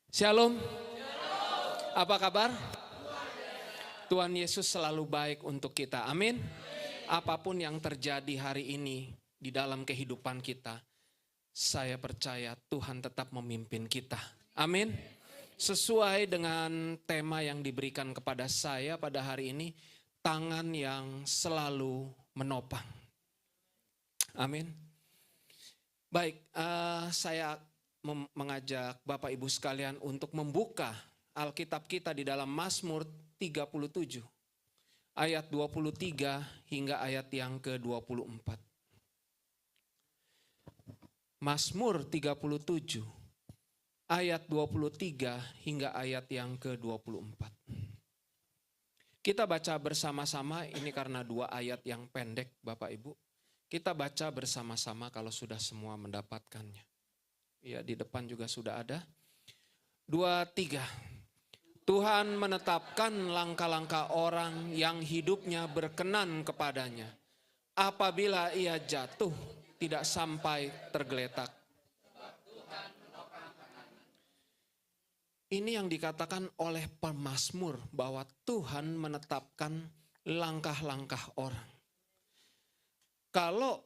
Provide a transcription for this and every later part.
Shalom. Apa kabar? Tuhan Yesus selalu baik untuk kita. Amin. Apapun yang terjadi hari ini di dalam kehidupan kita, saya percaya Tuhan tetap memimpin kita. Amin. Sesuai dengan tema yang diberikan kepada saya pada hari ini, tangan yang selalu menopang. Amin. Baik, saya mengajak Bapak Ibu sekalian untuk membuka Alkitab kita di dalam Mazmur 37 ayat 23 hingga ayat yang ke-24. Mazmur 37 ayat 23 hingga ayat yang ke-24. Kita baca bersama-sama, ini karena dua ayat yang pendek Bapak Ibu. Kita baca bersama-sama kalau sudah semua mendapatkannya. Ya, di depan juga sudah ada. 2, 3. Tuhan menetapkan langkah-langkah orang yang hidupnya berkenan kepadanya. Apabila ia jatuh, tidak sampai tergeletak. Ini yang dikatakan oleh pemazmur bahwa Tuhan menetapkan langkah-langkah orang. Kalau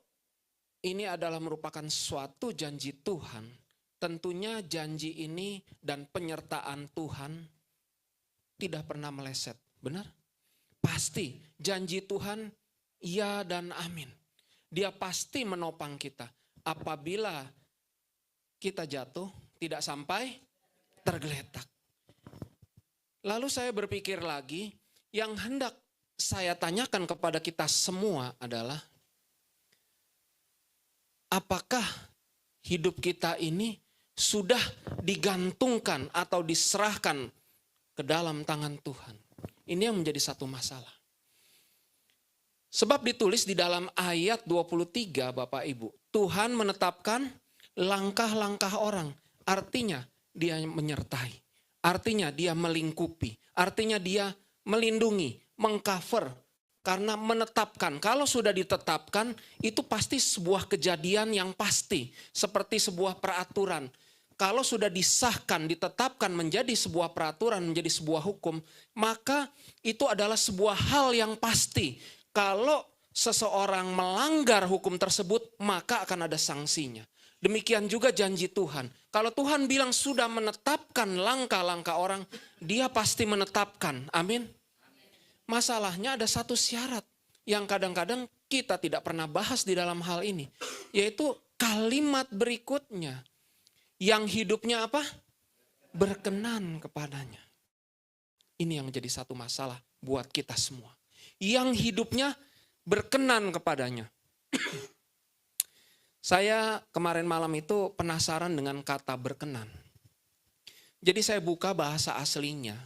ini adalah merupakan suatu janji Tuhan, tentunya janji ini dan penyertaan Tuhan tidak pernah meleset. Benar? Pasti janji Tuhan ya dan amin. Dia pasti menopang kita. Apabila kita jatuh, tidak sampai tergeletak. Lalu saya berpikir lagi, yang hendak saya tanyakan kepada kita semua adalah, apakah hidup kita ini sudah digantungkan atau diserahkan ke dalam tangan Tuhan? Ini yang menjadi satu masalah. Sebab ditulis di dalam ayat 23 Bapak Ibu, Tuhan menetapkan langkah-langkah orang. Artinya dia menyertai, artinya dia melingkupi, artinya dia melindungi, mengcover. Karena menetapkan, kalau sudah ditetapkan itu pasti sebuah kejadian yang pasti. Seperti sebuah peraturan. Kalau sudah disahkan, ditetapkan menjadi sebuah peraturan, menjadi sebuah hukum, maka itu adalah sebuah hal yang pasti. Kalau seseorang melanggar hukum tersebut, maka akan ada sanksinya. Demikian juga janji Tuhan. Kalau Tuhan bilang sudah menetapkan langkah-langkah orang, dia pasti menetapkan. Amin. Masalahnya ada satu syarat yang kadang-kadang kita tidak pernah bahas di dalam hal ini. Yaitu kalimat berikutnya. Yang hidupnya apa? Berkenan kepadanya. Ini yang menjadi satu masalah buat kita semua. Yang hidupnya berkenan kepadanya. Saya kemarin malam itu penasaran dengan kata berkenan. Jadi saya buka bahasa aslinya.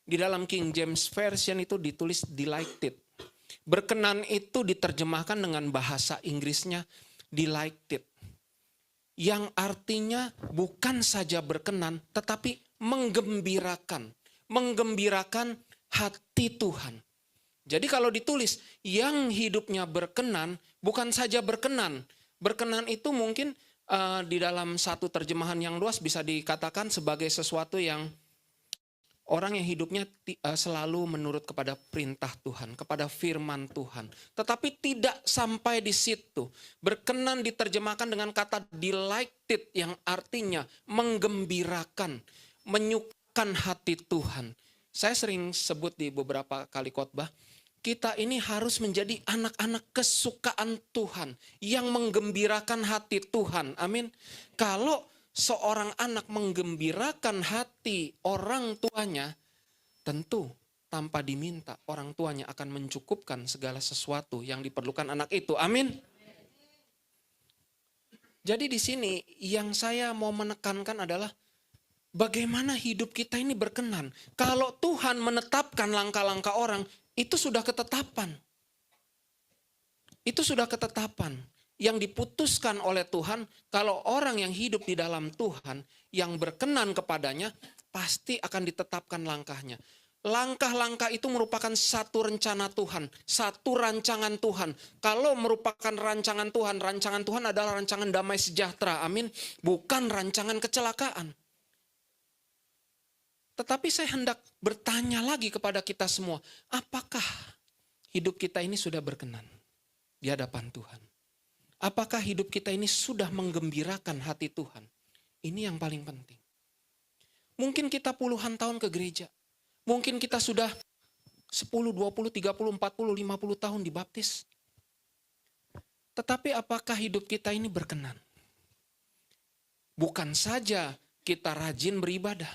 Di dalam King James Version itu ditulis delighted. Berkenan itu diterjemahkan dengan bahasa Inggrisnya delighted. Yang artinya bukan saja berkenan tetapi menggembirakan. Menggembirakan hati Tuhan. Jadi kalau ditulis yang hidupnya berkenan bukan saja berkenan. Berkenan itu mungkin di dalam satu terjemahan yang luas bisa dikatakan sebagai sesuatu yang orang yang hidupnya selalu menurut kepada perintah Tuhan, kepada firman Tuhan. Tetapi tidak sampai di situ. Berkenan diterjemahkan dengan kata delighted yang artinya menggembirakan, menyukakan hati Tuhan. Saya sering sebut di beberapa kali khotbah, kita ini harus menjadi anak-anak kesukaan Tuhan yang menggembirakan hati Tuhan. Amin. Kalau seorang anak menggembirakan hati orang tuanya, tentu tanpa diminta orang tuanya akan mencukupkan segala sesuatu yang diperlukan anak itu. Amin. Jadi di sini yang saya mau menekankan adalah bagaimana hidup kita ini berkenan. Kalau Tuhan menetapkan langkah-langkah orang, itu sudah ketetapan. Itu sudah ketetapan. Yang diputuskan oleh Tuhan, kalau orang yang hidup di dalam Tuhan, yang berkenan kepadanya, pasti akan ditetapkan langkahnya. Langkah-langkah itu merupakan satu rencana Tuhan, satu rancangan Tuhan. Kalau merupakan rancangan Tuhan adalah rancangan damai sejahtera, amin. Bukan rancangan kecelakaan. Tetapi saya hendak bertanya lagi kepada kita semua, apakah hidup kita ini sudah berkenan di hadapan Tuhan? Apakah hidup kita ini sudah menggembirakan hati Tuhan? Ini yang paling penting. Mungkin kita puluhan tahun ke gereja. Mungkin kita sudah 10, 20, 30, 40, 50 tahun dibaptis. Tetapi apakah hidup kita ini berkenan? Bukan saja kita rajin beribadah,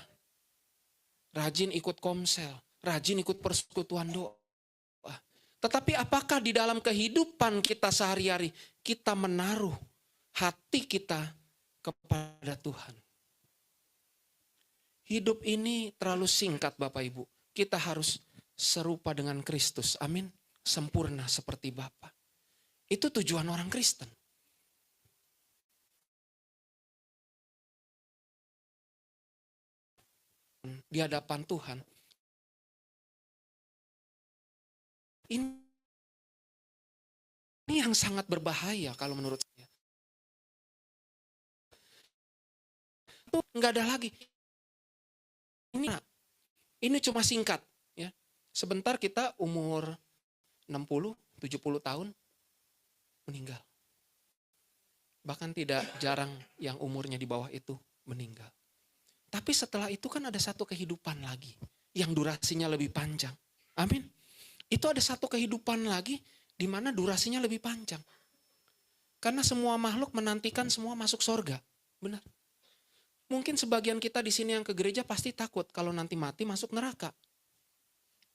rajin ikut komsel, rajin ikut persekutuan doa. Tetapi apakah di dalam kehidupan kita sehari-hari kita menaruh hati kita kepada Tuhan? Hidup ini terlalu singkat Bapak Ibu. Kita harus serupa dengan Kristus. Amin. Sempurna seperti Bapa. Itu tujuan orang Kristen. Di hadapan Tuhan. Ini yang sangat berbahaya kalau menurut saya. Itu nggak ada lagi. Ini cuma singkat. Ya. Sebentar kita umur 60, 70 tahun meninggal. Bahkan tidak jarang yang umurnya di bawah itu meninggal. Tapi setelah itu kan ada satu kehidupan lagi yang durasinya lebih panjang. Amin. Itu ada satu kehidupan lagi di mana durasinya lebih panjang. Karena semua makhluk menantikan semua masuk sorga. Benar. Mungkin sebagian kita di sini yang ke gereja pasti takut kalau nanti mati masuk neraka.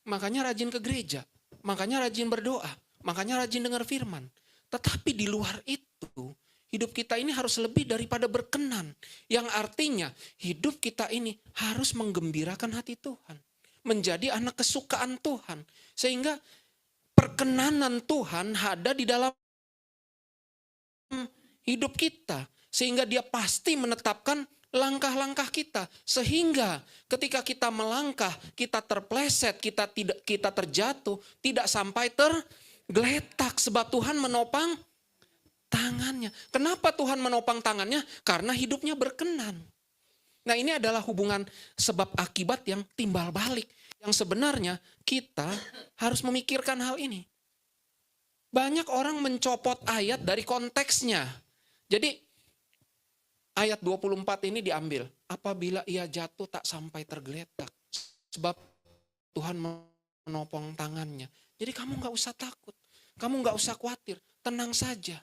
Makanya rajin ke gereja. Makanya rajin berdoa. Makanya rajin dengar firman. Tetapi di luar itu, hidup kita ini harus lebih daripada berkenan. Yang artinya hidup kita ini harus menggembirakan hati Tuhan. Menjadi anak kesukaan Tuhan. Sehingga perkenanan Tuhan ada di dalam hidup kita. Sehingga dia pasti menetapkan langkah-langkah kita. Sehingga ketika kita melangkah, kita terpleset, kita terjatuh, tidak sampai tergeletak. Sebab Tuhan menopang tangannya. Kenapa Tuhan menopang tangannya? Karena hidupnya berkenan. Nah, ini adalah hubungan sebab akibat yang timbal balik. Yang sebenarnya kita harus memikirkan hal ini. Banyak orang mencopot ayat dari konteksnya. Jadi ayat 24 ini diambil. Apabila ia jatuh tak sampai tergeletak. Sebab Tuhan menopang tangannya. Jadi kamu gak usah takut. Kamu gak usah khawatir. Tenang saja.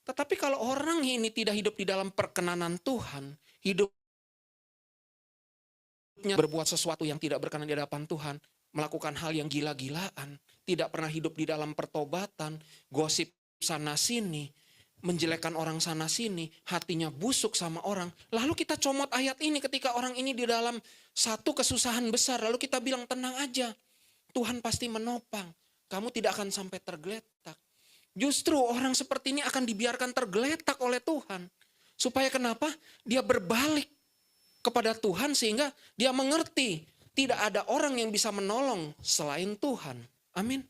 Tetapi kalau orang ini tidak hidup di dalam perkenanan Tuhan, hidupnya berbuat sesuatu yang tidak berkenan di hadapan Tuhan, melakukan hal yang gila-gilaan, tidak pernah hidup di dalam pertobatan, gosip sana sini, menjelekkan orang sana sini, hatinya busuk sama orang. Lalu kita comot ayat ini ketika orang ini di dalam satu kesusahan besar, lalu kita bilang tenang aja, Tuhan pasti menopang, kamu tidak akan sampai tergeletak. Justru orang seperti ini akan dibiarkan tergeletak oleh Tuhan. Supaya kenapa? Dia berbalik kepada Tuhan sehingga dia mengerti tidak ada orang yang bisa menolong selain Tuhan. Amin.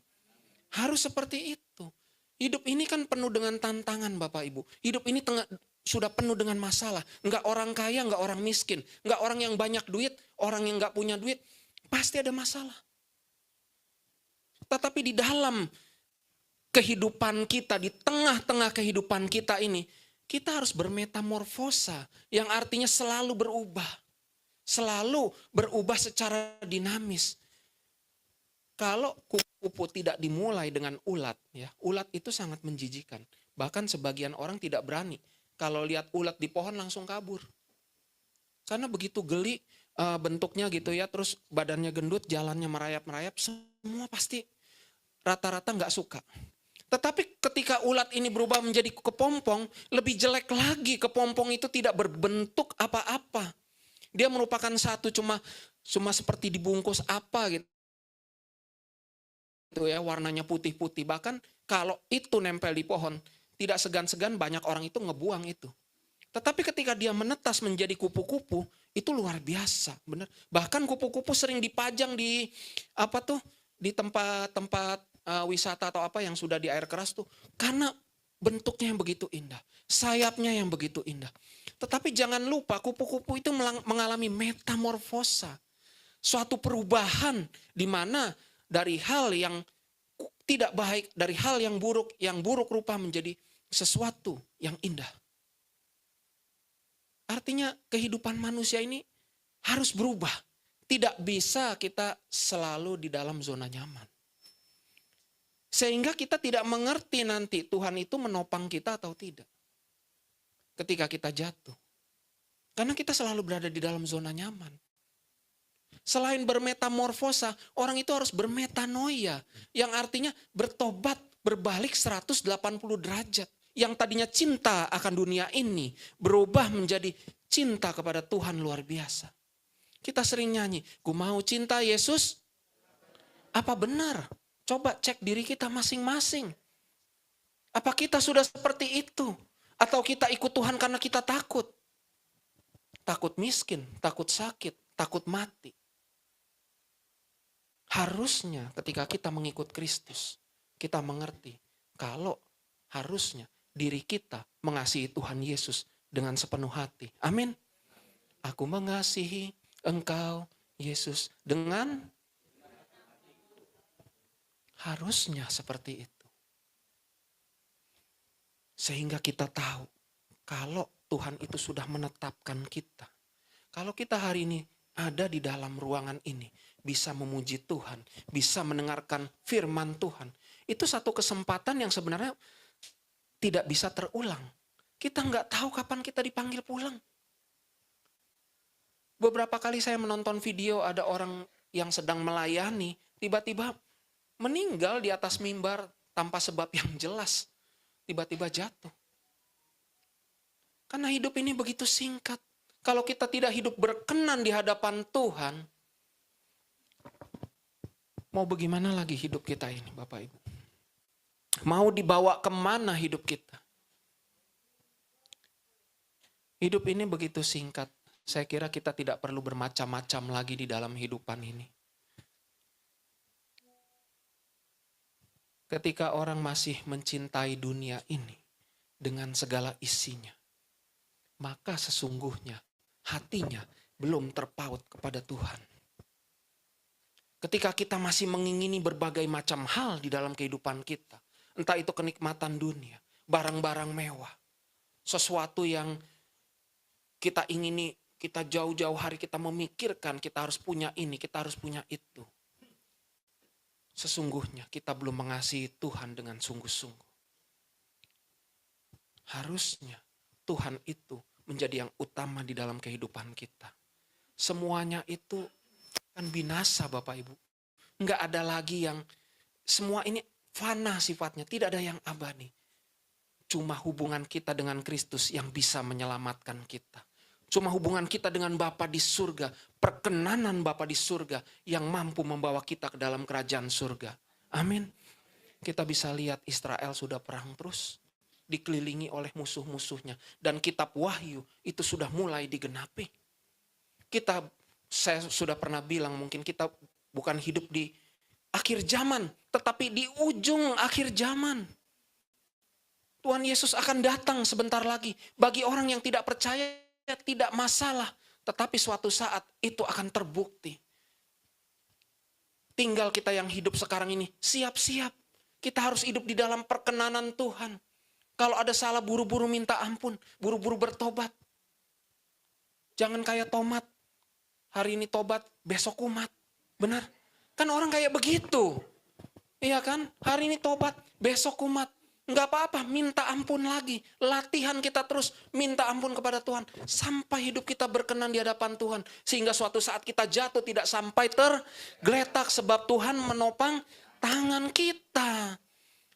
Harus seperti itu. Hidup ini kan penuh dengan tantangan Bapak Ibu. Hidup ini sudah penuh dengan masalah. Enggak orang kaya, enggak orang miskin. Enggak orang yang banyak duit, orang yang enggak punya duit. Pasti ada masalah. Tetapi di dalam kehidupan kita, di tengah-tengah kehidupan kita ini, kita harus bermetamorfosa, yang artinya selalu berubah. Selalu berubah secara dinamis. Kalau kupu-kupu tidak dimulai dengan ulat, ya, ulat itu sangat menjijikan. Bahkan sebagian orang tidak berani. Kalau lihat ulat di pohon langsung kabur. Karena begitu geli bentuknya gitu ya, terus badannya gendut, jalannya merayap-merayap, semua pasti rata-rata nggak suka. Tetapi ketika ulat ini berubah menjadi kepompong, lebih jelek lagi, kepompong itu tidak berbentuk apa-apa. Dia merupakan satu cuma seperti dibungkus apa gitu. Itu ya, warnanya putih-putih. Bahkan kalau itu nempel di pohon, tidak segan-segan banyak orang itu ngebuang itu. Tetapi ketika dia menetas menjadi kupu-kupu, itu luar biasa, benar. Bahkan kupu-kupu sering dipajang di di tempat-tempat wisata atau apa yang sudah di air keras tuh, karena bentuknya yang begitu indah, sayapnya yang begitu indah. Tetapi jangan lupa kupu-kupu itu mengalami metamorfosa. Suatu perubahan di mana dari hal yang tidak baik, dari hal yang buruk rupa menjadi sesuatu yang indah. Artinya kehidupan manusia ini harus berubah. Tidak bisa kita selalu di dalam zona nyaman. Sehingga kita tidak mengerti nanti Tuhan itu menopang kita atau tidak. Ketika kita jatuh. Karena kita selalu berada di dalam zona nyaman. Selain bermetamorfosa, orang itu harus bermetanoia. Yang artinya bertobat, berbalik 180 derajat. Yang tadinya cinta akan dunia ini, berubah menjadi cinta kepada Tuhan luar biasa. Kita sering nyanyi, ku mau cinta Yesus. Apa benar? Coba cek diri kita masing-masing. Apa kita sudah seperti itu? Atau kita ikut Tuhan karena kita takut? Takut miskin, takut sakit, takut mati. Harusnya ketika kita mengikut Kristus, kita mengerti kalau harusnya diri kita mengasihi Tuhan Yesus dengan sepenuh hati. Amin. Aku mengasihi Engkau Yesus dengan harusnya seperti itu. Sehingga kita tahu kalau Tuhan itu sudah menetapkan kita. Kalau kita hari ini ada di dalam ruangan ini, bisa memuji Tuhan, bisa mendengarkan firman Tuhan. Itu satu kesempatan yang sebenarnya tidak bisa terulang. Kita nggak tahu kapan kita dipanggil pulang. Beberapa kali saya menonton video ada orang yang sedang melayani, tiba-tiba meninggal di atas mimbar tanpa sebab yang jelas. Tiba-tiba jatuh. Karena hidup ini begitu singkat. Kalau kita tidak hidup berkenan di hadapan Tuhan, mau bagaimana lagi hidup kita ini Bapak Ibu? Mau dibawa kemana hidup kita? Hidup ini begitu singkat. Saya kira kita tidak perlu bermacam-macam lagi di dalam hidupan ini. Ketika orang masih mencintai dunia ini dengan segala isinya, maka sesungguhnya hatinya belum terpaut kepada Tuhan. Ketika kita masih mengingini berbagai macam hal di dalam kehidupan kita, entah itu kenikmatan dunia, barang-barang mewah, sesuatu yang kita ingini, kita jauh-jauh hari kita memikirkan, kita harus punya ini, kita harus punya itu. Sesungguhnya kita belum mengasihi Tuhan dengan sungguh-sungguh. Harusnya Tuhan itu menjadi yang utama di dalam kehidupan kita. Semuanya itu kan binasa Bapak Ibu. Enggak ada lagi yang, semua ini fana sifatnya, tidak ada yang abadi. Cuma hubungan kita dengan Kristus yang bisa menyelamatkan kita. Cuma hubungan kita dengan Bapa di surga, perkenanan Bapa di surga yang mampu membawa kita ke dalam kerajaan surga. Amin. Kita bisa lihat Israel sudah perang terus, dikelilingi oleh musuh-musuhnya. Dan kitab Wahyu itu sudah mulai digenapi. Saya sudah pernah bilang mungkin kita bukan hidup di akhir zaman, tetapi di ujung akhir zaman. Tuhan Yesus akan datang sebentar lagi. Bagi orang yang tidak percaya, tidak masalah. Tetapi suatu saat itu akan terbukti. Tinggal kita yang hidup sekarang ini, siap-siap. Kita harus hidup di dalam perkenanan Tuhan. Kalau ada salah, buru-buru minta ampun, buru-buru bertobat. Jangan kayak tomat. Hari ini tobat, besok kumat. Benar? Kan orang kayak begitu. Iya kan? Hari ini tobat, besok kumat. Enggak apa-apa, minta ampun lagi. Latihan kita terus minta ampun kepada Tuhan. Sampai hidup kita berkenan di hadapan Tuhan. Sehingga suatu saat kita jatuh tidak sampai tergeletak. Sebab Tuhan menopang tangan kita.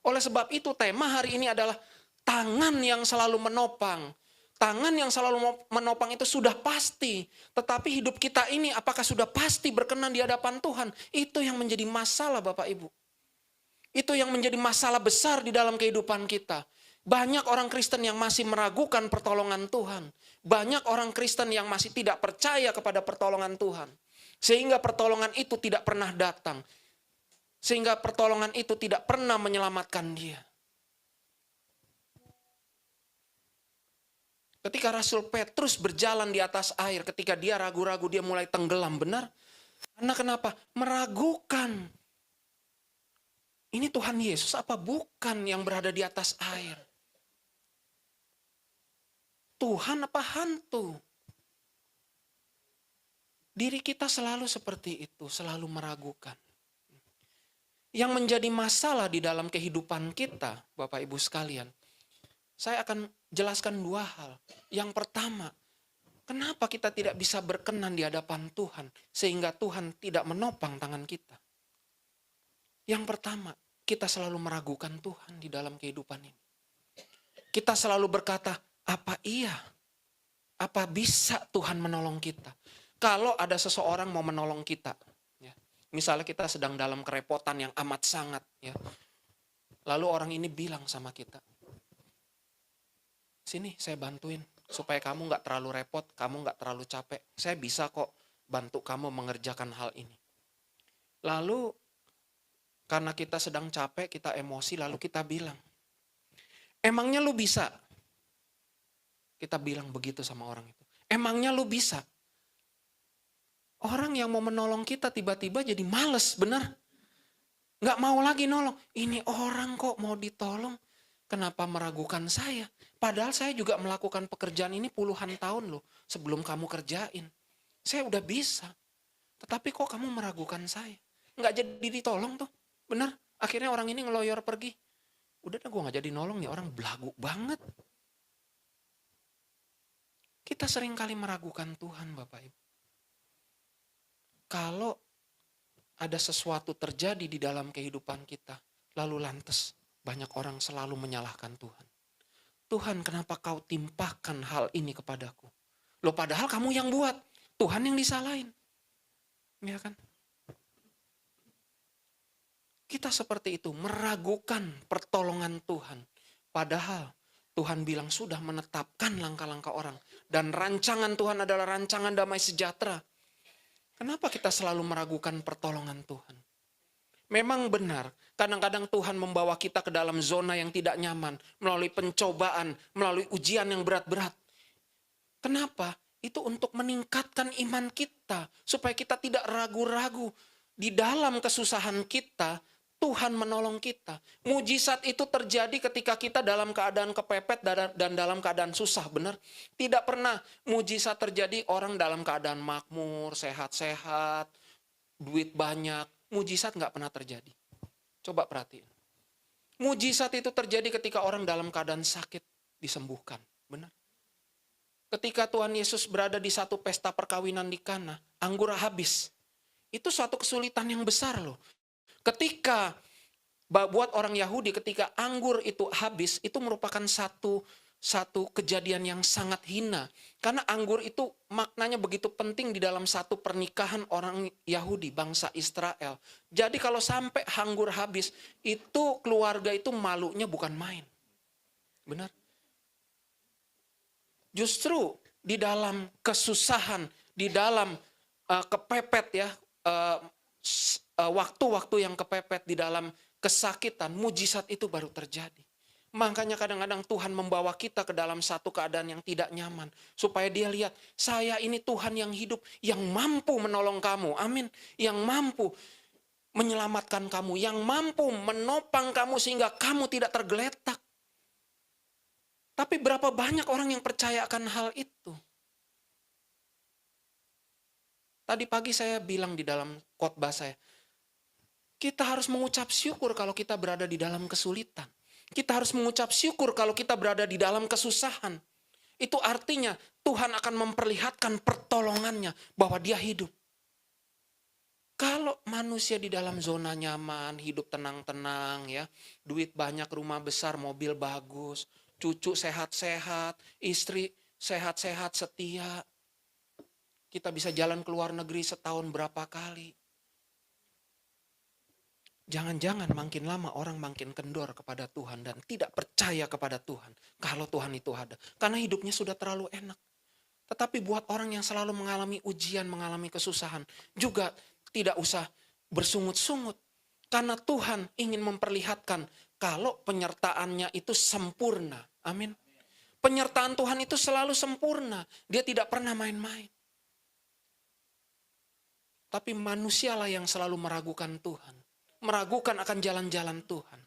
Oleh sebab itu tema hari ini adalah tangan yang selalu menopang. Tangan yang selalu menopang itu sudah pasti. Tetapi hidup kita ini apakah sudah pasti berkenan di hadapan Tuhan? Itu yang menjadi masalah Bapak Ibu. Itu yang menjadi masalah besar di dalam kehidupan kita. Banyak orang Kristen yang masih meragukan pertolongan Tuhan. Banyak orang Kristen yang masih tidak percaya kepada pertolongan Tuhan. Sehingga pertolongan itu tidak pernah datang. Sehingga pertolongan itu tidak pernah menyelamatkan dia. Ketika Rasul Petrus berjalan di atas air, ketika dia ragu-ragu, dia mulai tenggelam, benar? Karena kenapa? Meragukan. Ini Tuhan Yesus apa bukan yang berada di atas air? Tuhan apa hantu? Diri kita selalu seperti itu, selalu meragukan. Yang menjadi masalah di dalam kehidupan kita, Bapak Ibu sekalian, saya akan jelaskan dua hal. Yang pertama, kenapa kita tidak bisa berkenan di hadapan Tuhan, sehingga Tuhan tidak menopang tangan kita? Yang pertama, kita selalu meragukan Tuhan di dalam kehidupan ini. Kita selalu berkata, apa iya? Apa bisa Tuhan menolong kita? Kalau ada seseorang mau menolong kita, ya, misalnya kita sedang dalam kerepotan yang amat sangat, ya, lalu orang ini bilang sama kita, sini saya bantuin, supaya kamu gak terlalu repot, kamu gak terlalu capek. Saya bisa kok bantu kamu mengerjakan hal ini. Lalu karena kita sedang capek, kita emosi, lalu kita bilang, emangnya lu bisa? Kita bilang begitu sama orang itu. Emangnya lu bisa? Orang yang mau menolong kita tiba-tiba jadi males, benar? Gak mau lagi nolong. Ini orang kok mau ditolong, kenapa meragukan saya? Padahal saya juga melakukan pekerjaan ini puluhan tahun loh, sebelum kamu kerjain. Saya udah bisa. Tetapi kok kamu meragukan saya? Gak jadi ditolong tuh. Benar, akhirnya orang ini ngeloyor pergi. Udah dah gue gak jadi nolong nih, orang belagu banget. Kita sering kali meragukan Tuhan, Bapak Ibu. Kalau ada sesuatu terjadi di dalam kehidupan kita, lalu lantas banyak orang selalu menyalahkan Tuhan. Tuhan, kenapa kau timpahkan hal ini kepadaku? Loh padahal kamu yang buat, Tuhan yang disalahin. Ya kan? Kita seperti itu, meragukan pertolongan Tuhan. Padahal Tuhan bilang sudah menetapkan langkah-langkah orang. Dan rancangan Tuhan adalah rancangan damai sejahtera. Kenapa kita selalu meragukan pertolongan Tuhan? Memang benar, kadang-kadang Tuhan membawa kita ke dalam zona yang tidak nyaman. Melalui pencobaan, melalui ujian yang berat-berat. Kenapa? Itu untuk meningkatkan iman kita. Supaya kita tidak ragu-ragu. Di dalam kesusahan kita, Tuhan menolong kita. Mujizat itu terjadi ketika kita dalam keadaan kepepet dan dalam keadaan susah, benar? Tidak pernah mujizat terjadi orang dalam keadaan makmur, sehat-sehat, duit banyak. Mujizat nggak pernah terjadi. Coba perhatiin. Mujizat itu terjadi ketika orang dalam keadaan sakit disembuhkan, benar? Ketika Tuhan Yesus berada di satu pesta perkawinan di Kana, anggur habis. Itu suatu kesulitan yang besar loh. Ketika buat orang Yahudi, ketika anggur itu habis, itu merupakan satu kejadian yang sangat hina. Karena anggur itu maknanya begitu penting di dalam satu pernikahan orang Yahudi, bangsa Israel. Jadi kalau sampai anggur habis, itu keluarga itu malunya bukan main. Benar? Justru di dalam kesusahan, di dalam kepepet ya, waktu-waktu yang kepepet di dalam kesakitan, mujizat itu baru terjadi. Makanya kadang-kadang Tuhan membawa kita ke dalam satu keadaan yang tidak nyaman. Supaya dia lihat, saya ini Tuhan yang hidup, yang mampu menolong kamu. Amin. Yang mampu menyelamatkan kamu, yang mampu menopang kamu sehingga kamu tidak tergeletak. Tapi berapa banyak orang yang percayakan hal itu? Tadi pagi saya bilang di dalam khotbah saya, kita harus mengucap syukur kalau kita berada di dalam kesulitan. Kita harus mengucap syukur kalau kita berada di dalam kesusahan. Itu artinya Tuhan akan memperlihatkan pertolongannya bahwa dia hidup. Kalau manusia di dalam zona nyaman, hidup tenang-tenang ya, duit banyak, rumah besar, mobil bagus, cucu sehat-sehat, istri sehat-sehat, setia. Kita bisa jalan ke luar negeri setahun berapa kali. Jangan-jangan makin lama orang makin kendor kepada Tuhan dan tidak percaya kepada Tuhan. Kalau Tuhan itu ada. Karena hidupnya sudah terlalu enak. Tetapi buat orang yang selalu mengalami ujian, mengalami kesusahan, juga tidak usah bersungut-sungut. Karena Tuhan ingin memperlihatkan kalau penyertaannya itu sempurna. Amin. Penyertaan Tuhan itu selalu sempurna. Dia tidak pernah main-main. Tapi manusialah yang selalu meragukan Tuhan. Meragukan akan jalan-jalan Tuhan.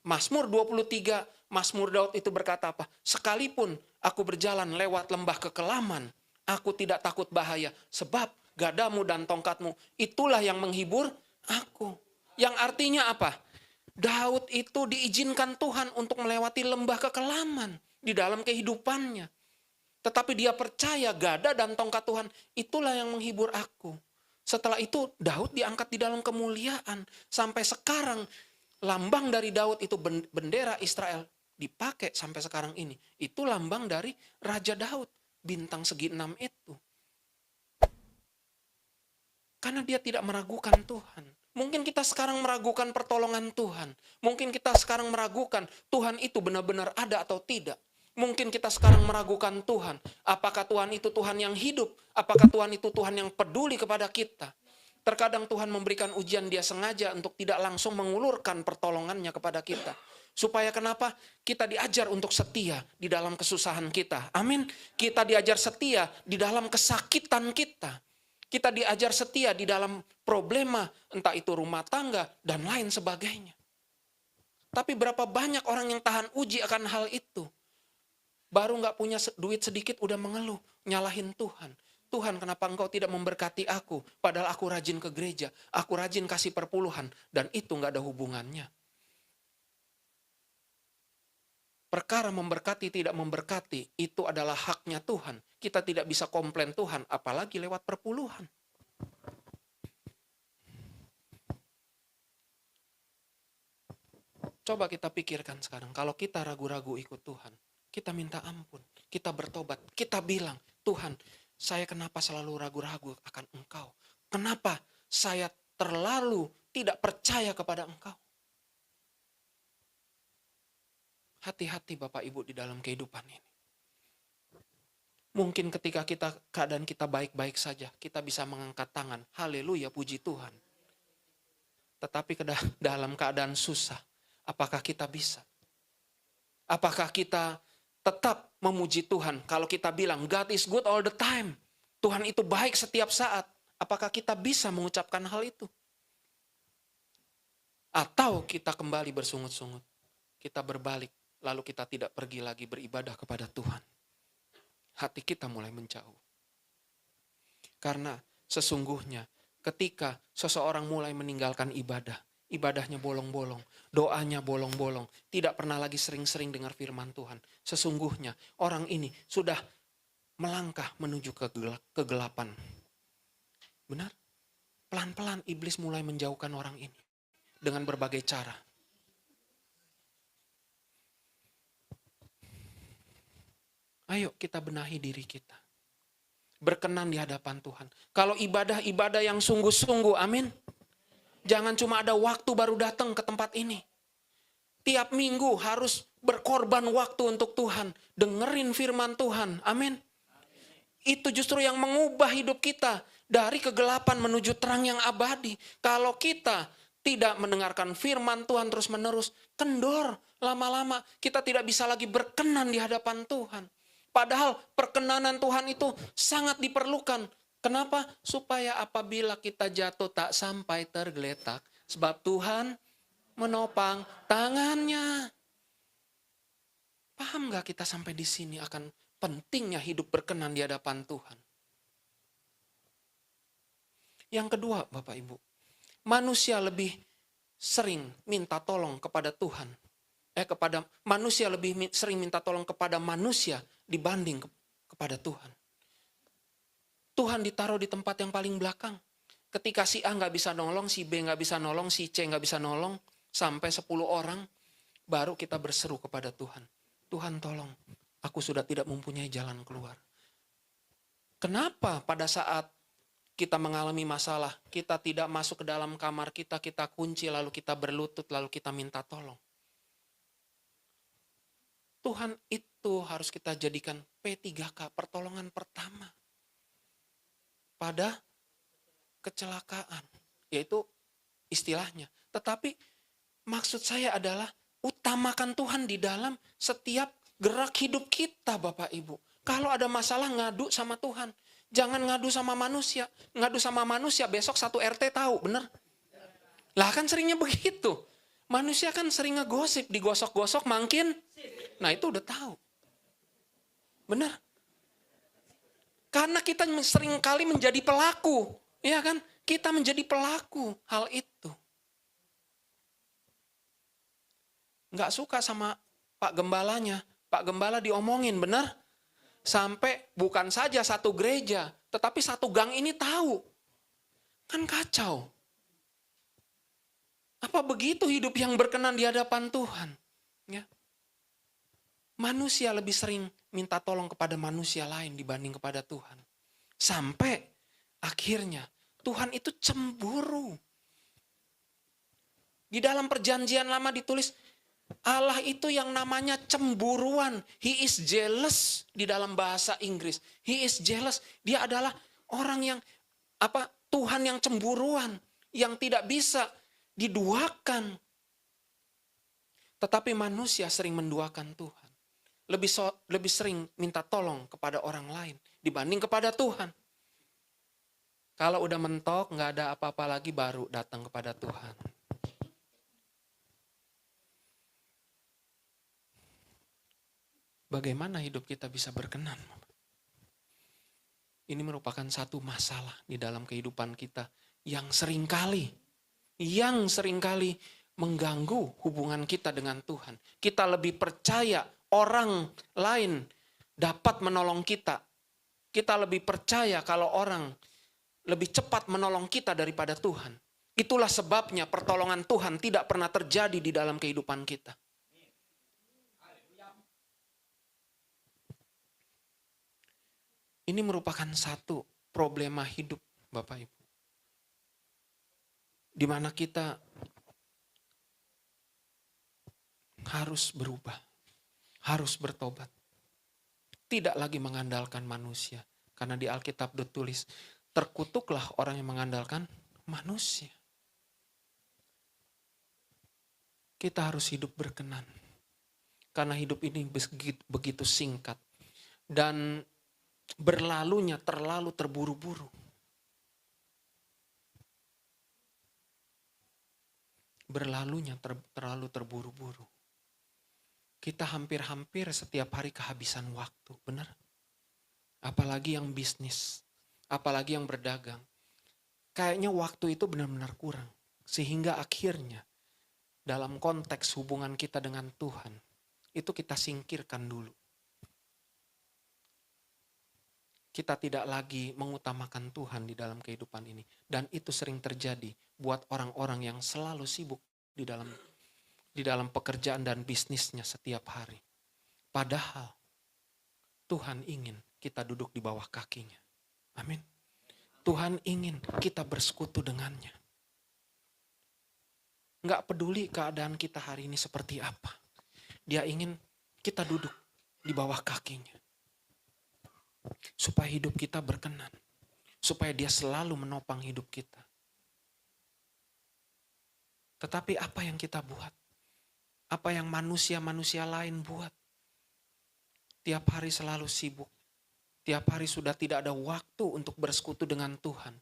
Mazmur 23, Mazmur Daud itu berkata apa? Sekalipun aku berjalan lewat lembah kekelaman, aku tidak takut bahaya. Sebab gadamu dan tongkatmu, itulah yang menghibur aku. Yang artinya apa? Daud itu diizinkan Tuhan untuk melewati lembah kekelaman di dalam kehidupannya. Tetapi dia percaya gada dan tongkat Tuhan, itulah yang menghibur aku. Setelah itu Daud diangkat di dalam kemuliaan. Sampai sekarang lambang dari Daud itu bendera Israel dipakai sampai sekarang ini. Itu lambang dari Raja Daud, bintang segi 6 itu. Karena dia tidak meragukan Tuhan. Mungkin kita sekarang meragukan pertolongan Tuhan. Mungkin kita sekarang meragukan Tuhan itu benar-benar ada atau tidak. Mungkin kita sekarang meragukan Tuhan. Apakah Tuhan itu Tuhan yang hidup? Apakah Tuhan itu Tuhan yang peduli kepada kita? Terkadang Tuhan memberikan ujian, dia sengaja untuk tidak langsung mengulurkan pertolongannya kepada kita. Supaya kenapa? Kita diajar untuk setia di dalam kesusahan kita. Amin. Kita diajar setia di dalam kesakitan kita. Kita diajar setia di dalam problema, entah itu rumah tangga dan lain sebagainya. Tapi berapa banyak orang yang tahan uji akan hal itu. Baru gak punya duit sedikit udah mengeluh, nyalahin Tuhan. Tuhan, kenapa engkau tidak memberkati aku? Padahal aku rajin ke gereja, aku rajin kasih perpuluhan, dan itu gak ada hubungannya. Perkara memberkati tidak memberkati, itu adalah haknya Tuhan. Kita tidak bisa komplain Tuhan, apalagi lewat perpuluhan. Coba kita pikirkan sekarang, kalau kita ragu-ragu ikut Tuhan, kita minta ampun, kita bertobat, kita bilang, Tuhan, saya kenapa selalu ragu-ragu akan Engkau? Kenapa saya terlalu tidak percaya kepada Engkau? Hati-hati Bapak Ibu di dalam kehidupan ini. Mungkin ketika keadaan kita baik-baik saja, kita bisa mengangkat tangan. Haleluya, puji Tuhan. Tetapi dalam keadaan susah, apakah kita bisa? Apakah kita tetap memuji Tuhan? Kalau kita bilang, God is good all the time. Tuhan itu baik setiap saat. Apakah kita bisa mengucapkan hal itu? Atau kita kembali bersungut-sungut. Kita berbalik, lalu kita tidak pergi lagi beribadah kepada Tuhan. Hati kita mulai menjauh. Karena sesungguhnya ketika seseorang mulai meninggalkan ibadah, ibadahnya bolong-bolong, doanya bolong-bolong, tidak pernah lagi sering-sering dengar firman Tuhan. Sesungguhnya orang ini sudah melangkah menuju kegelapan. Benar? Pelan-pelan iblis mulai menjauhkan orang ini dengan berbagai cara. Ayo kita benahi diri kita. Berkenan di hadapan Tuhan. Kalau ibadah yang sungguh-sungguh, amin. Jangan cuma ada waktu baru datang ke tempat ini. Tiap minggu harus berkorban waktu untuk Tuhan. Dengerin firman Tuhan. Amin. Itu justru yang mengubah hidup kita. Dari kegelapan menuju terang yang abadi. Kalau kita tidak mendengarkan firman Tuhan terus-menerus, kendor. Lama-lama kita tidak bisa lagi berkenan di hadapan Tuhan. Padahal perkenanan Tuhan itu sangat diperlukan. Kenapa? Supaya apabila kita jatuh tak sampai tergeletak. Sebab Tuhan menopang tangannya. Paham gak kita sampai di sini akan pentingnya hidup berkenan di hadapan Tuhan? Yang kedua, Bapak Ibu. Manusia lebih sering minta tolong kepada Tuhan. Manusia lebih sering minta tolong kepada manusia dibanding kepada Tuhan. Tuhan ditaruh di tempat yang paling belakang. Ketika si A nggak bisa nolong, si B nggak bisa nolong, si C nggak bisa nolong, sampai 10 orang, baru kita berseru kepada Tuhan. Tuhan tolong, aku sudah tidak mempunyai jalan keluar. Kenapa pada saat kita mengalami masalah, kita tidak masuk ke dalam kamar kita, kita kunci, lalu kita berlutut, lalu kita minta tolong? Tuhan itu harus kita jadikan P3K, pertolongan pertama. Pada kecelakaan, yaitu istilahnya. Tetapi maksud saya adalah utamakan Tuhan di dalam setiap gerak hidup kita, Bapak Ibu. Kalau ada masalah ngadu sama Tuhan. Jangan ngadu sama manusia. Ngadu sama manusia besok satu RT tahu, bener? Lah kan seringnya begitu. Manusia kan sering ngegosip, digosok-gosok makin. Nah itu udah tahu. Bener? Karena kita sering kali menjadi pelaku. Ya kan? Kita menjadi pelaku hal itu. Nggak suka sama Pak Gembalanya. Pak Gembala diomongin, bener? Sampai bukan saja satu gereja, tetapi satu gang ini tahu. Kan kacau. Apa begitu hidup yang berkenan di hadapan Tuhan? Ya. Manusia lebih sering minta tolong kepada manusia lain dibanding kepada Tuhan. Sampai akhirnya Tuhan itu cemburu. Di dalam perjanjian lama ditulis, Allah itu yang namanya cemburuan. He is jealous di dalam bahasa Inggris. He is jealous. Dia adalah orang yang Tuhan yang cemburuan, yang tidak bisa diduakan. Tetapi manusia sering menduakan Tuhan. Lebih sering minta tolong kepada orang lain dibanding kepada Tuhan. Kalau udah mentok, nggak ada apa-apa lagi, baru datang kepada Tuhan. Bagaimana hidup kita bisa berkenan? Ini merupakan satu masalah di dalam kehidupan kita yang seringkali mengganggu hubungan kita dengan Tuhan. Kita lebih percaya orang lain dapat menolong kita. Kita lebih percaya kalau orang lebih cepat menolong kita daripada Tuhan. Itulah sebabnya pertolongan Tuhan tidak pernah terjadi di dalam kehidupan kita. Ini merupakan satu problema hidup, Bapak Ibu. Di mana kita harus berubah, harus bertobat. Tidak lagi mengandalkan manusia. Karena di Alkitab ditulis, terkutuklah orang yang mengandalkan manusia. Kita harus hidup berkenan. Karena hidup ini begitu singkat. Dan berlalunya terlalu terburu-buru. Terlalu terburu-buru. Kita hampir-hampir setiap hari kehabisan waktu, benar? Apalagi yang bisnis, apalagi yang berdagang. Kayaknya waktu itu benar-benar kurang. Sehingga akhirnya dalam konteks hubungan kita dengan Tuhan, itu kita singkirkan dulu. Kita tidak lagi mengutamakan Tuhan di dalam kehidupan ini. Dan itu sering terjadi buat orang-orang yang selalu sibuk di dalam pekerjaan dan bisnisnya setiap hari. Padahal Tuhan ingin kita duduk di bawah kakinya. Amin. Tuhan ingin kita bersekutu dengannya. Nggak peduli keadaan kita hari ini seperti apa. Dia ingin kita duduk di bawah kakinya. Supaya hidup kita berkenan. Supaya dia selalu menopang hidup kita. Tetapi apa yang kita buat? Apa yang manusia-manusia lain buat? Tiap hari selalu sibuk. Tiap hari sudah tidak ada waktu untuk bersekutu dengan Tuhan.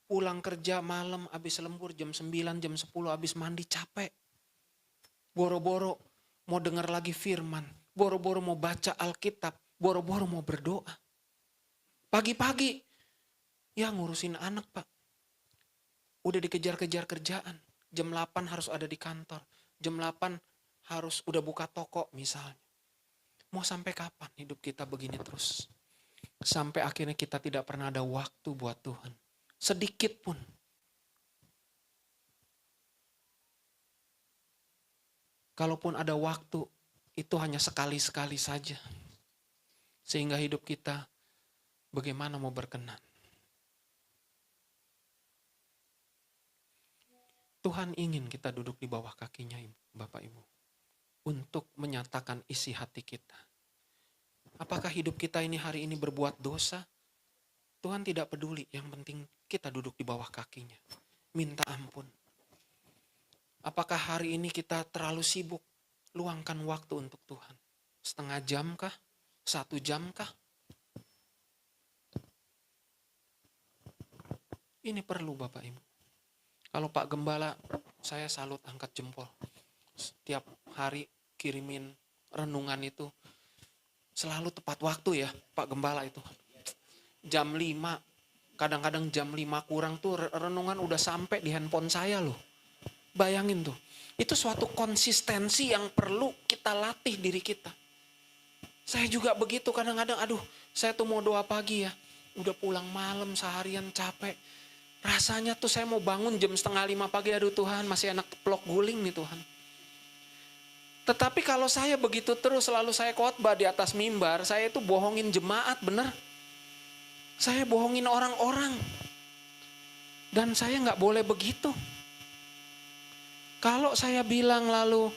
Pulang kerja malam, habis lembur jam 9, jam 10, habis mandi capek. Boro-boro mau dengar lagi firman. Boro-boro mau baca Alkitab. Boro-boro mau berdoa. Pagi-pagi, ya ngurusin anak Pak. Udah dikejar-kejar kerjaan. Jam 8 harus ada di kantor. Jam 8 harus udah buka toko misalnya. Mau sampai kapan hidup kita begini terus? Sampai akhirnya kita tidak pernah ada waktu buat Tuhan. Sedikit pun. Kalaupun ada waktu, itu hanya sekali-sekali saja. Sehingga hidup kita bagaimana mau berkenan. Tuhan ingin kita duduk di bawah kakinya Bapak Ibu. Untuk menyatakan isi hati kita. Apakah hidup kita ini hari ini berbuat dosa? Tuhan tidak peduli, yang penting kita duduk di bawah kakinya. Minta ampun. Apakah hari ini kita terlalu sibuk? Luangkan waktu untuk Tuhan. Setengah jam kah? 1 jam kah? Ini perlu Bapak Ibu. Kalau Pak Gembala, saya salut, angkat jempol. Setiap hari kirimin renungan itu selalu tepat waktu ya Pak Gembala itu. Jam 5, kadang-kadang jam 5 kurang tuh renungan udah sampai di handphone saya loh. Bayangin tuh. Itu suatu konsistensi yang perlu kita latih diri kita. Saya juga begitu kadang-kadang, aduh saya tuh mau doa pagi ya. Udah pulang malam seharian capek. Rasanya tuh saya mau bangun jam 4:30 pagi, aduh Tuhan masih enak pelok guling nih Tuhan. Tetapi kalau saya begitu terus selalu saya khotbah di atas mimbar, saya itu bohongin jemaat bener. Saya bohongin orang-orang. Dan saya gak boleh begitu. Kalau saya bilang lalu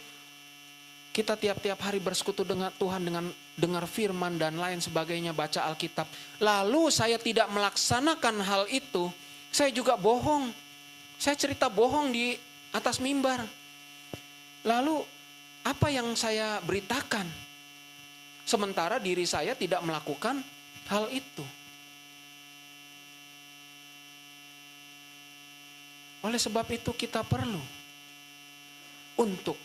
kita tiap-tiap hari bersekutu dengan Tuhan dengan dengar firman dan lain sebagainya, baca Alkitab. Lalu saya tidak melaksanakan hal itu, saya juga bohong. Saya cerita bohong di atas mimbar. Lalu apa yang saya beritakan? Sementara diri saya tidak melakukan hal itu. Oleh sebab itu kita perlu untuk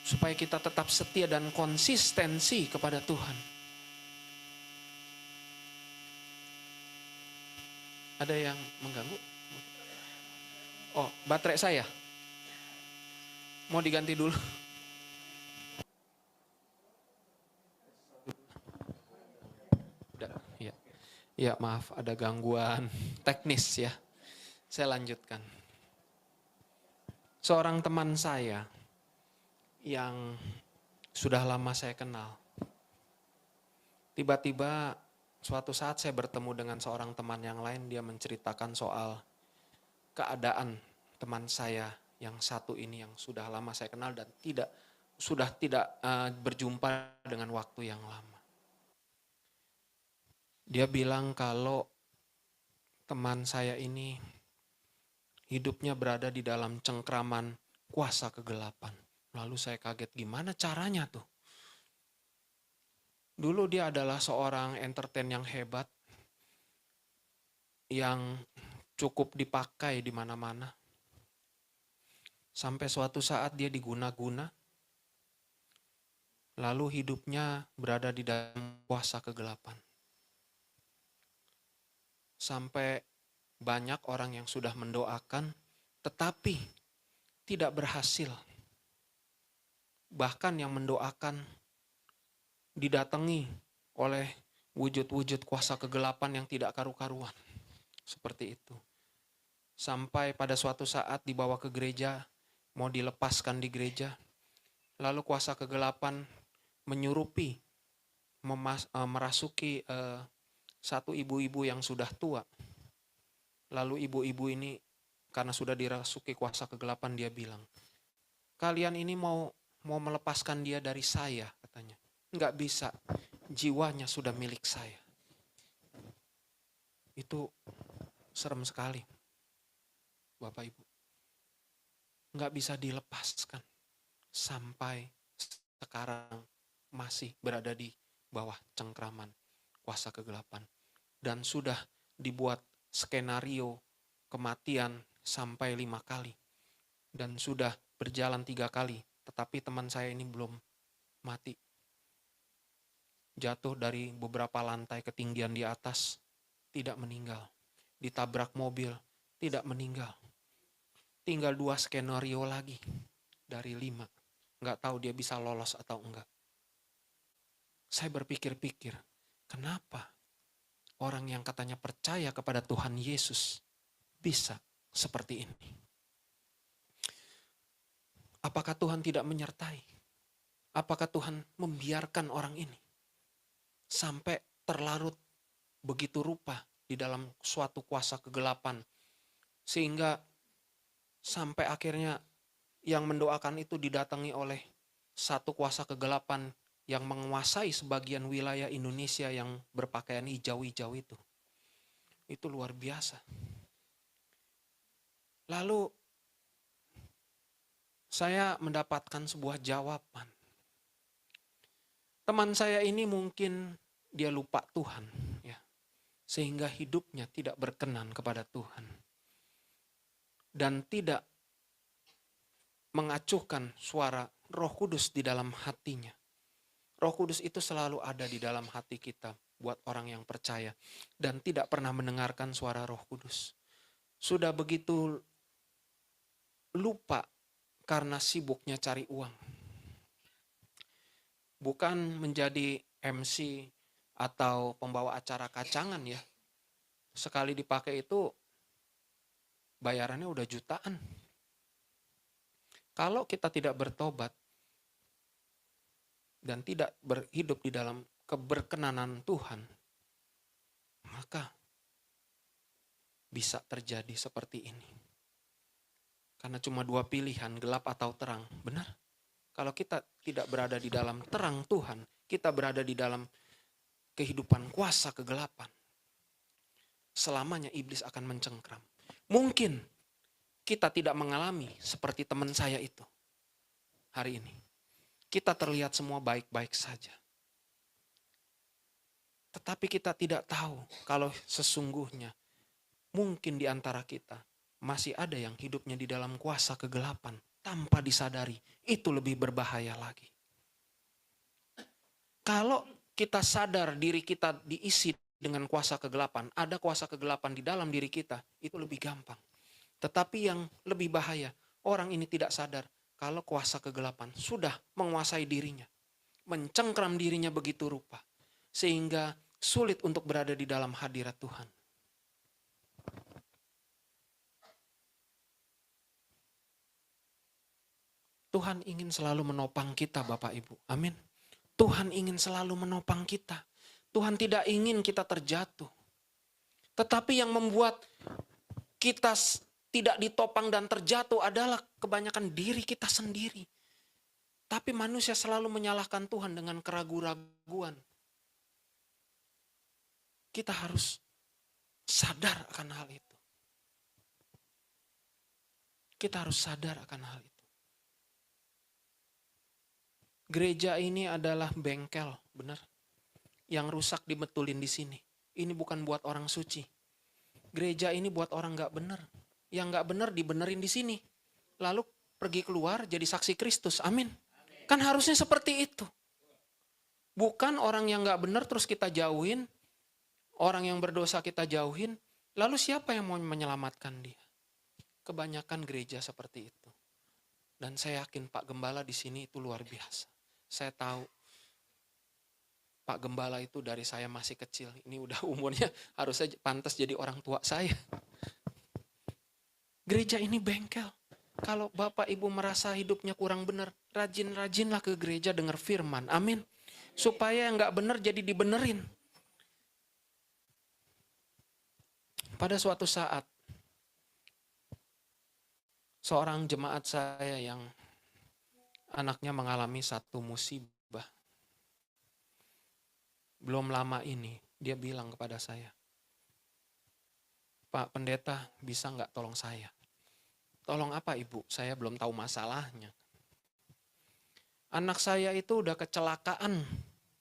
supaya kita tetap setia dan konsistensi kepada Tuhan. Ada yang mengganggu? Oh, baterai saya. Mau diganti dulu. Ya. Ya, maaf ada gangguan teknis ya. Saya lanjutkan. Seorang teman saya yang sudah lama saya kenal. Tiba-tiba suatu saat saya bertemu dengan seorang teman yang lain, dia menceritakan soal keadaan teman saya yang satu ini yang sudah lama saya kenal dan sudah tidak berjumpa dengan waktu yang lama. Dia bilang kalau teman saya ini hidupnya berada di dalam cengkraman kuasa kegelapan. Lalu saya kaget, gimana caranya tuh? Dulu dia adalah seorang entertain yang hebat, yang cukup dipakai di mana-mana. Sampai suatu saat dia diguna-guna, lalu hidupnya berada di dalam kuasa kegelapan. Sampai banyak orang yang sudah mendoakan, tetapi tidak berhasil. Bahkan yang mendoakan didatangi oleh wujud-wujud kuasa kegelapan yang tidak karu-karuan. Seperti itu. Sampai pada suatu saat dibawa ke gereja, mau dilepaskan di gereja. Lalu kuasa kegelapan menyurupi, merasuki satu ibu-ibu yang sudah tua. Lalu ibu-ibu ini karena sudah dirasuki kuasa kegelapan, dia bilang, kalian ini mau melepaskan dia dari saya, katanya. Enggak bisa, jiwanya sudah milik saya. Itu serem sekali, Bapak Ibu. Enggak bisa dilepaskan. Sampai sekarang masih berada di bawah cengkraman kuasa kegelapan. Dan sudah dibuat skenario kematian sampai 5 kali. Dan sudah berjalan 3 kali. Tetapi teman saya ini belum mati. Jatuh dari beberapa lantai ketinggian di atas, tidak meninggal. Ditabrak mobil, tidak meninggal. Tinggal 2 skenario lagi dari 5. Nggak tahu dia bisa lolos atau enggak. Saya berpikir-pikir, kenapa orang yang katanya percaya kepada Tuhan Yesus bisa seperti ini? Apakah Tuhan tidak menyertai? Apakah Tuhan membiarkan orang ini sampai terlarut begitu rupa di dalam suatu kuasa kegelapan, sehingga sampai akhirnya yang mendoakan itu didatangi oleh satu kuasa kegelapan yang menguasai sebagian wilayah Indonesia yang berpakaian hijau-hijau itu. Itu luar biasa. Lalu saya mendapatkan sebuah jawaban. Teman saya ini mungkin dia lupa Tuhan, ya. sehingga hidupnya tidak berkenan kepada Tuhan. Dan tidak mengacuhkan suara Roh Kudus di dalam hatinya. Roh Kudus itu selalu ada di dalam hati kita buat orang yang percaya. Dan tidak pernah mendengarkan suara Roh Kudus. Sudah begitu lupa karena sibuknya cari uang. Bukan menjadi MC atau pembawa acara kacangan ya. Sekali dipakai itu bayarannya udah jutaan. Kalau kita tidak bertobat dan tidak berhidup di dalam keberkenanan Tuhan, maka bisa terjadi seperti ini. Karena cuma dua pilihan, gelap atau terang. Benar? Kalau kita tidak berada di dalam terang Tuhan, kita berada di dalam kehidupan kuasa kegelapan. Selamanya iblis akan mencengkram. Mungkin kita tidak mengalami seperti teman saya itu hari ini. Kita terlihat semua baik-baik saja. Tetapi kita tidak tahu kalau sesungguhnya mungkin di antara kita masih ada yang hidupnya di dalam kuasa kegelapan tanpa disadari. Itu lebih berbahaya lagi. Kalau kita sadar diri kita diisi dengan kuasa kegelapan, ada kuasa kegelapan di dalam diri kita, itu lebih gampang. Tetapi yang lebih bahaya, orang ini tidak sadar kalau kuasa kegelapan sudah menguasai dirinya. Mencengkram dirinya begitu rupa. Sehingga sulit untuk berada di dalam hadirat Tuhan. Tuhan ingin selalu menopang kita Bapak Ibu. Amin. Tuhan ingin selalu menopang kita. Tuhan tidak ingin kita terjatuh. Tetapi yang membuat kita tidak ditopang dan terjatuh adalah kebanyakan diri kita sendiri. Tapi manusia selalu menyalahkan Tuhan dengan keraguan-raguan. Kita harus sadar akan hal itu. Kita harus sadar akan hal itu. Gereja ini adalah bengkel, benar. Yang rusak dibetulin di sini. Ini bukan buat orang suci. Gereja ini buat orang gak benar. Yang gak benar dibenerin di sini. Lalu pergi keluar jadi saksi Kristus. Amin. Kan harusnya seperti itu. Bukan orang yang gak benar terus kita jauhin. Orang yang berdosa kita jauhin. Lalu siapa yang mau menyelamatkan dia? Kebanyakan gereja seperti itu. Dan saya yakin Pak Gembala di sini itu luar biasa. Saya tahu Pak Gembala itu dari saya masih kecil. Ini udah umurnya harusnya pantas jadi orang tua saya. Gereja ini bengkel. Kalau Bapak Ibu merasa hidupnya kurang benar, rajin-rajinlah ke gereja dengar firman. Amin. Supaya yang gak benar jadi dibenerin. Pada suatu saat, seorang jemaat saya yang anaknya mengalami satu musibah. Belum lama ini dia bilang kepada saya, Pak Pendeta bisa nggak tolong saya? Tolong apa Ibu? Saya belum tahu masalahnya. Anak saya itu udah kecelakaan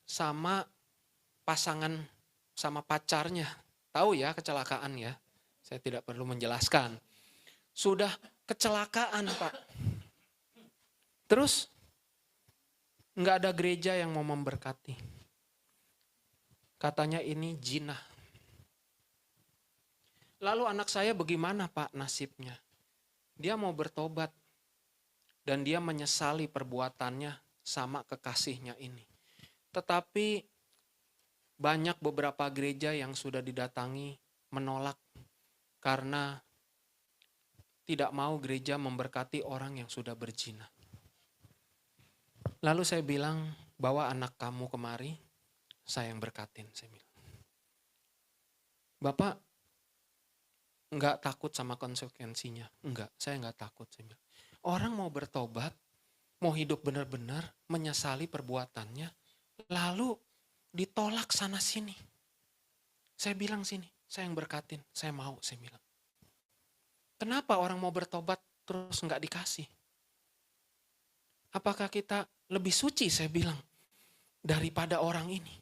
sama pasangan, sama pacarnya. Tahu ya kecelakaan ya? Saya tidak perlu menjelaskan. Sudah kecelakaan Pak. Terus nggak ada gereja yang mau memberkati. Katanya ini jinah. Lalu anak saya bagaimana Pak nasibnya? Dia mau bertobat. Dan dia menyesali perbuatannya sama kekasihnya ini. Tetapi banyak beberapa gereja yang sudah didatangi menolak. Karena tidak mau gereja memberkati orang yang sudah berzina. Lalu saya bilang, bawa anak kamu kemari, saya yang berkatin. Saya bilang, Bapak enggak takut sama konsekuensinya? Enggak, saya enggak takut. Saya bilang, orang mau bertobat, mau hidup benar-benar, menyesali perbuatannya, lalu ditolak sana sini. Saya bilang sini, saya yang berkatin, saya mau, saya bilang. Kenapa orang mau bertobat terus enggak dikasih? Apakah kita lebih suci, saya bilang, daripada orang ini?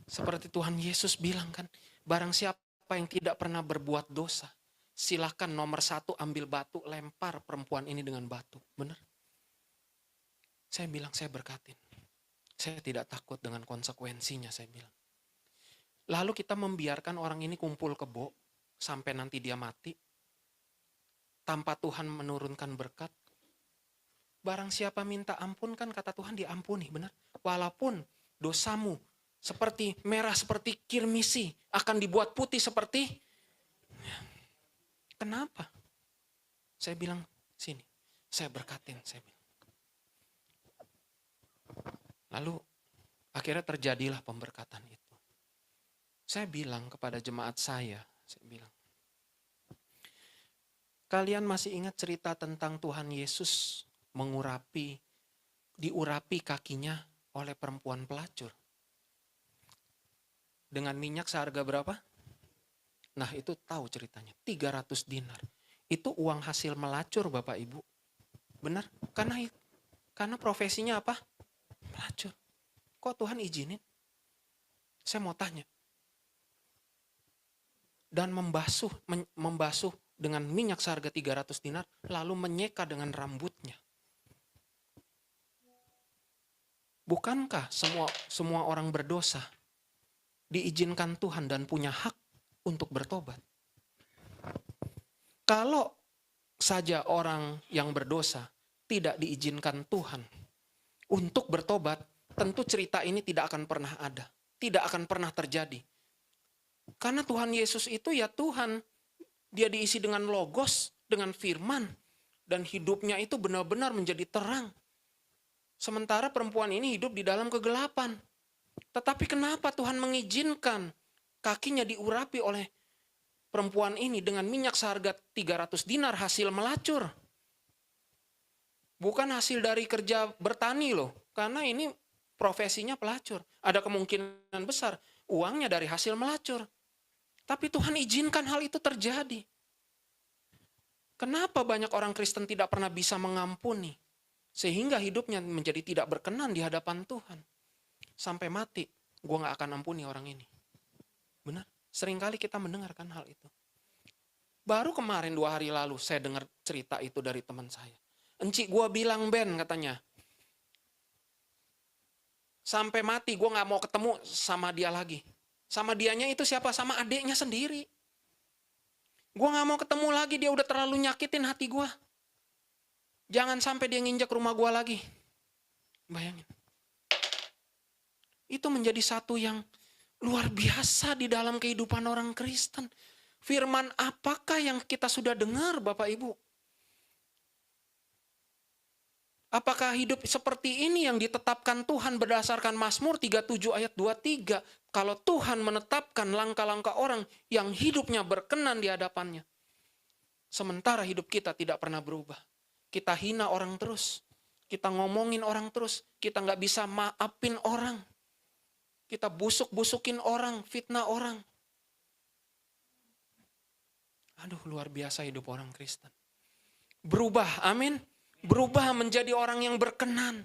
Seperti Tuhan Yesus bilang kan, Barang siapa yang tidak pernah berbuat dosa, silakan nomor 1 ambil batu, lempar perempuan ini dengan batu. Benar? Saya bilang saya berkatin. Saya tidak takut dengan konsekuensinya, saya bilang. Lalu kita membiarkan orang ini kumpul kebo sampai nanti dia mati. Tanpa Tuhan menurunkan berkat. Barang siapa minta ampun kan kata Tuhan diampuni, benar? Walaupun dosamu seperti merah seperti kirmisi akan dibuat putih seperti. Kenapa? Saya bilang sini, saya berkatin, saya bilang. Lalu akhirnya terjadilah pemberkatan itu. Saya bilang kepada jemaat saya bilang, kalian masih ingat cerita tentang Tuhan Yesus diurapi kakinya oleh perempuan pelacur? Dengan minyak seharga berapa? Nah itu tahu ceritanya, 300 dinar. Itu uang hasil melacur Bapak Ibu. Benar? Karena profesinya apa? Melacur. Kok Tuhan izinin? Saya mau tanya. Dan membasuh dengan minyak seharga 300 dinar, lalu menyeka dengan rambutnya. Bukankah semua orang berdosa diizinkan Tuhan dan punya hak untuk bertobat? Kalau saja orang yang berdosa tidak diizinkan Tuhan untuk bertobat, tentu cerita ini tidak akan pernah ada. Tidak akan pernah terjadi. Karena Tuhan Yesus itu ya Tuhan, dia diisi dengan logos, dengan firman, dan hidupnya itu benar-benar menjadi terang. Sementara perempuan ini hidup di dalam kegelapan. Tetapi kenapa Tuhan mengizinkan kakinya diurapi oleh perempuan ini dengan minyak seharga 300 dinar hasil melacur? Bukan hasil dari kerja bertani loh, karena ini profesinya pelacur. Ada kemungkinan besar uangnya dari hasil melacur. Tapi Tuhan izinkan hal itu terjadi. Kenapa banyak orang Kristen tidak pernah bisa mengampuni? Sehingga hidupnya menjadi tidak berkenan di hadapan Tuhan. Sampai mati, gue gak akan ampuni orang ini. Benar? Seringkali kita mendengarkan hal itu. Baru kemarin 2 hari lalu saya dengar cerita itu dari teman saya. Encik gue bilang Ben katanya. Sampai mati gue gak mau ketemu sama dia lagi. Sama dianya itu siapa? Sama adiknya sendiri. Gue gak mau ketemu lagi, dia udah terlalu nyakitin hati gue. Jangan sampai dia nginjak rumah gue lagi. Bayangin. Itu menjadi satu yang luar biasa di dalam kehidupan orang Kristen. Firman apakah yang kita sudah dengar Bapak Ibu? Apakah hidup seperti ini yang ditetapkan Tuhan berdasarkan Mazmur 37 ayat 23? Kalau Tuhan menetapkan langkah-langkah orang yang hidupnya berkenan di hadapannya. Sementara hidup kita tidak pernah berubah. Kita hina orang terus. Kita ngomongin orang terus. Kita nggak bisa maafin orang. Kita busuk-busukin orang, fitnah orang. Aduh, luar biasa hidup orang Kristen. Berubah, amin. Berubah menjadi orang yang berkenan.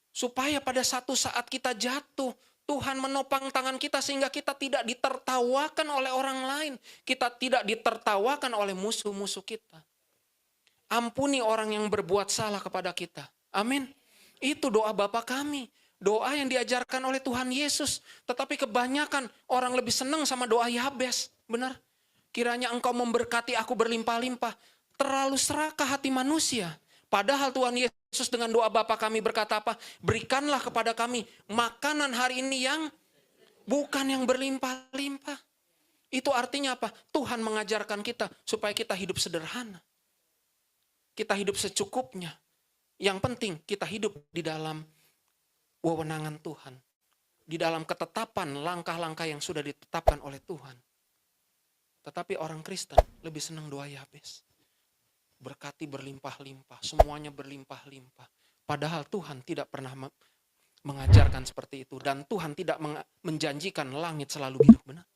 Supaya pada satu saat kita jatuh, Tuhan menopang tangan kita sehingga kita tidak ditertawakan oleh orang lain. Kita tidak ditertawakan oleh musuh-musuh kita. Ampuni orang yang berbuat salah kepada kita. Amin. Itu doa Bapa kami. Doa yang diajarkan oleh Tuhan Yesus. Tetapi kebanyakan orang lebih senang sama doa Yabes. Benar? Kiranya engkau memberkati aku berlimpah-limpah. Terlalu serakah hati manusia. Padahal Tuhan Yesus dengan doa Bapa kami berkata apa? Berikanlah kepada kami makanan hari ini yang bukan yang berlimpah-limpah. Itu artinya apa? Tuhan mengajarkan kita supaya kita hidup sederhana. Kita hidup secukupnya. Yang penting kita hidup di dalam wewenangan Tuhan. Di dalam ketetapan langkah-langkah yang sudah ditetapkan oleh Tuhan. Tetapi orang Kristen lebih senang doa Yabes. Berkati berlimpah-limpah, semuanya berlimpah-limpah. Padahal Tuhan tidak pernah mengajarkan seperti itu. Dan Tuhan tidak menjanjikan langit selalu biru, benar?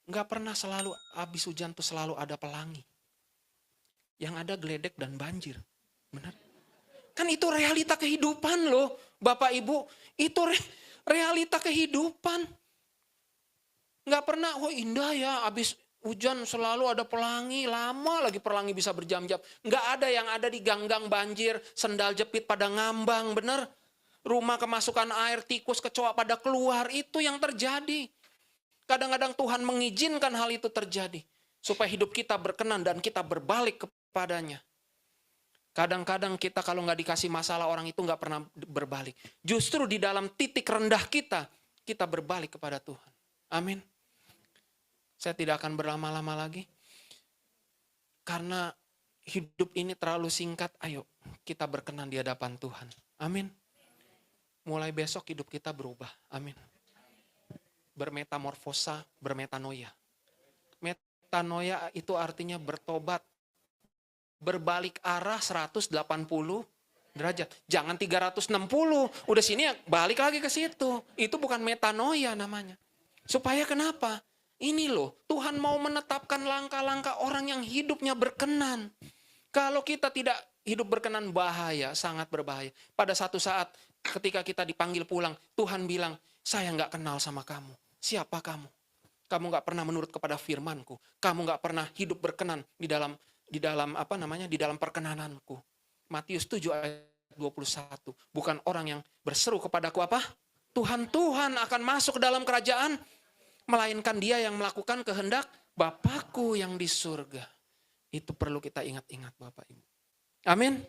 Enggak pernah selalu habis hujan tuh selalu ada pelangi. Yang ada geledek dan banjir, benar? Kan itu realita kehidupan loh, Bapak Ibu. Itu realita kehidupan. Nggak pernah, oh indah ya, abis hujan selalu ada pelangi, lama lagi pelangi bisa berjam-jam. Nggak ada, yang ada di ganggang banjir, sendal jepit pada ngambang, bener. Rumah kemasukan air, tikus, kecoa pada keluar, itu yang terjadi. Kadang-kadang Tuhan mengizinkan hal itu terjadi. Supaya hidup kita berkenan dan kita berbalik kepadanya. Kadang-kadang kita kalau nggak dikasih masalah, orang itu nggak pernah berbalik. Justru di dalam titik rendah kita, kita berbalik kepada Tuhan. Amin. Saya tidak akan berlama-lama lagi. Karena hidup ini terlalu singkat, ayo kita berkenan di hadapan Tuhan. Amin. Mulai besok hidup kita berubah. Amin. Bermetamorfosa, bermetanoia. Metanoia itu artinya bertobat. Berbalik arah 180 derajat. Jangan 360. Udah sini balik lagi ke situ. Itu bukan metanoia namanya. Supaya kenapa? Ini loh, Tuhan mau menetapkan langkah-langkah orang yang hidupnya berkenan. Kalau kita tidak hidup berkenan, bahaya, sangat berbahaya. Pada satu saat ketika kita dipanggil pulang, Tuhan bilang, saya nggak kenal sama kamu. Siapa kamu? Kamu nggak pernah menurut kepada firman-Ku. Kamu nggak pernah hidup berkenan di dalam perkenananku. Matius 7 ayat 21. Bukan orang yang berseru kepadaku apa? Tuhan, Tuhan akan masuk ke dalam kerajaan, melainkan dia yang melakukan kehendak Bapakku yang di surga. Itu perlu kita ingat-ingat Bapak Ibu. Amin.